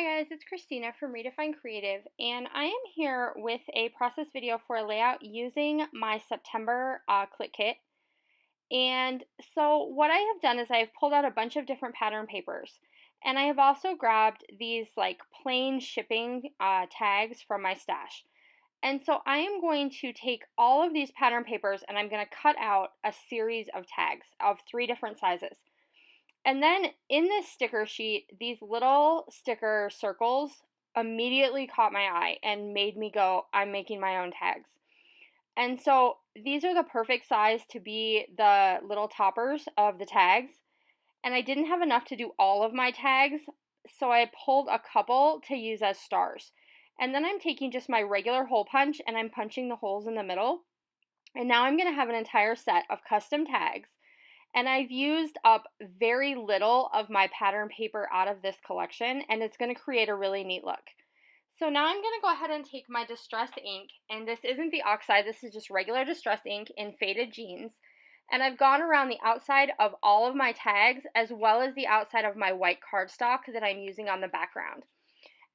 Hi guys, it's Christina from Redefine Creative, and I am here with a process video for a layout using my September Clique Kit. And so what I have done is I have pulled out a bunch of different pattern papers, and I have also grabbed these like plain shipping tags from my stash. And so I am going to take all of these pattern papers and I'm going to cut out a series of tags of 3 different sizes. And then in this sticker sheet, these little sticker circles immediately caught my eye and made me go, I'm making my own tags. And so these are the perfect size to be the little toppers of the tags. And I didn't have enough to do all of my tags, so I pulled a couple to use as stars. And then I'm taking just my regular hole punch and I'm punching the holes in the middle. And now I'm going to have an entire set of custom tags. And I've used up very little of my pattern paper out of this collection, and it's going to create a really neat look. So now I'm going to go ahead and take my Distress ink, and this isn't the Oxide, this is just regular Distress ink in Faded Jeans. And I've gone around the outside of all of my tags, as well as the outside of my white cardstock that I'm using on the background.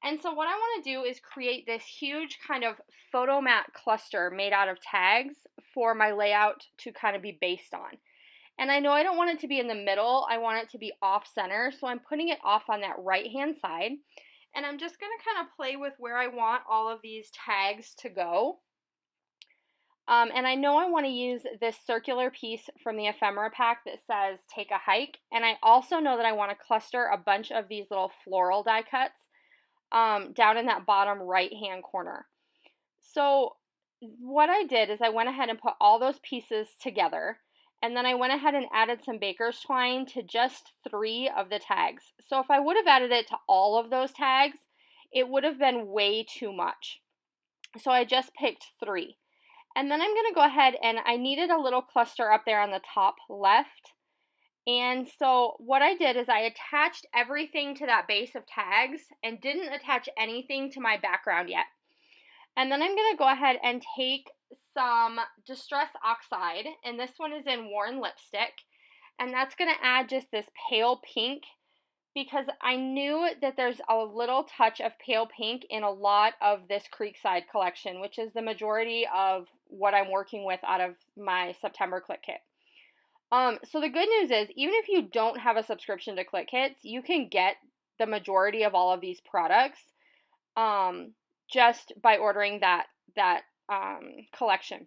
And so what I want to do is create this huge kind of photo mat cluster made out of tags for my layout to kind of be based on. And I know I don't want it to be in the middle, I want it to be off center, so I'm putting it off on that right hand side. And I'm just going to kind of play with where I want all of these tags to go. And I know I want to use this circular piece from the ephemera pack that says take a hike. And I also know that I want to cluster a bunch of these little floral die cuts down in that bottom right hand corner. So what I did is I went ahead and put all those pieces together. And then I went ahead and added some baker's twine to just 3 of the tags. So if I would have added it to all of those tags, it would have been way too much. So I just picked 3. And then I'm going to go ahead and I needed a little cluster up there on the top left. And so what I did is I attached everything to that base of tags and didn't attach anything to my background yet. And then I'm going to go ahead and take some Distress Oxide, and this one is in Worn Lipstick, and that's going to add just this pale pink because I knew that there's a little touch of pale pink in a lot of this Creekside collection, which is the majority of what I'm working with out of my September Clique Kit. So the good news is, even if you don't have a subscription to Clique Kits, you can get the majority of all of these products just by ordering that collection.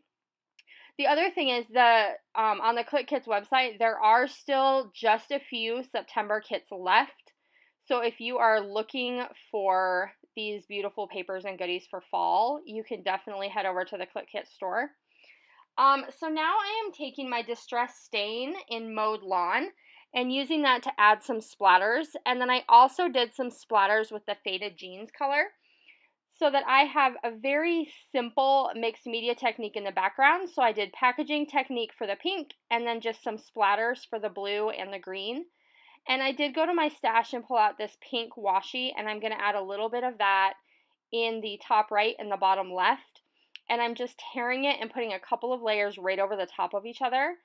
The other thing is on the Clique Kits website, there are still just a few September kits left. So if you are looking for these beautiful papers and goodies for fall, you can definitely head over to the Clique Kit store. So now I am taking my Distress Stain in Maude Lawn and using that to add some splatters. And then I also did some splatters with the Faded Jeans color, so that I have a very simple mixed media technique in the background. So I did packaging technique for the pink and then just some splatters for the blue and the green. And I did go to my stash and pull out this pink washi, and I'm going to add a little bit of that in the top right and the bottom left. And I'm just tearing it and putting a couple of layers right over the top of each other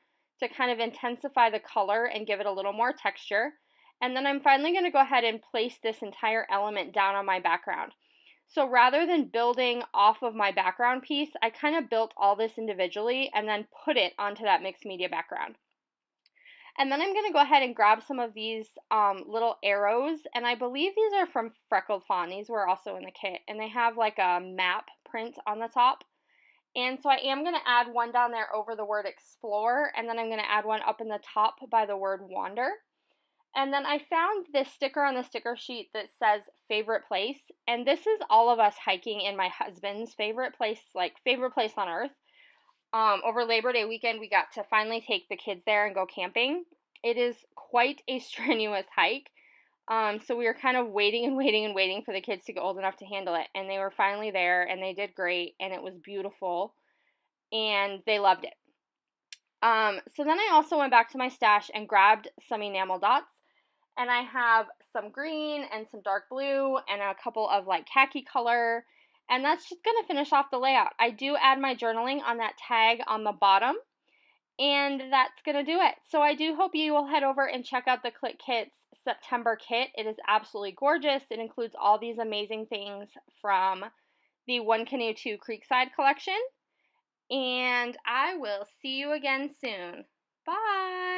to kind of intensify the color and give it a little more texture. And then I'm finally going to go ahead and place this entire element down on my background. So rather than building off of my background piece, I kind of built all this individually and then put it onto that mixed media background. And then I'm going to go ahead and grab some of these little arrows, and I believe these are from Freckled Fawn. These were also in the kit, and they have like a map print on the top. And so I am going to add one down there over the word explore, and then I'm going to add one up in the top by the word wander. And then I found this sticker on the sticker sheet that says favorite place. And this is all of us hiking in my husband's favorite place, like favorite place on earth. Over Labor Day weekend, we got to finally take the kids there and go camping. It is quite a strenuous hike. So we were kind of waiting and waiting and waiting for the kids to get old enough to handle it. And they were finally there and they did great. And it was beautiful. And they loved it. So then I also went back to my stash and grabbed some enamel dots. And I have some green and some dark blue and a couple of like khaki color. And that's just going to finish off the layout. I do add my journaling on that tag on the bottom. And that's going to do it. So I do hope you will head over and check out the Clique Kits September kit. It is absolutely gorgeous. It includes all these amazing things from the One Canoe to Creekside collection. And I will see you again soon. Bye!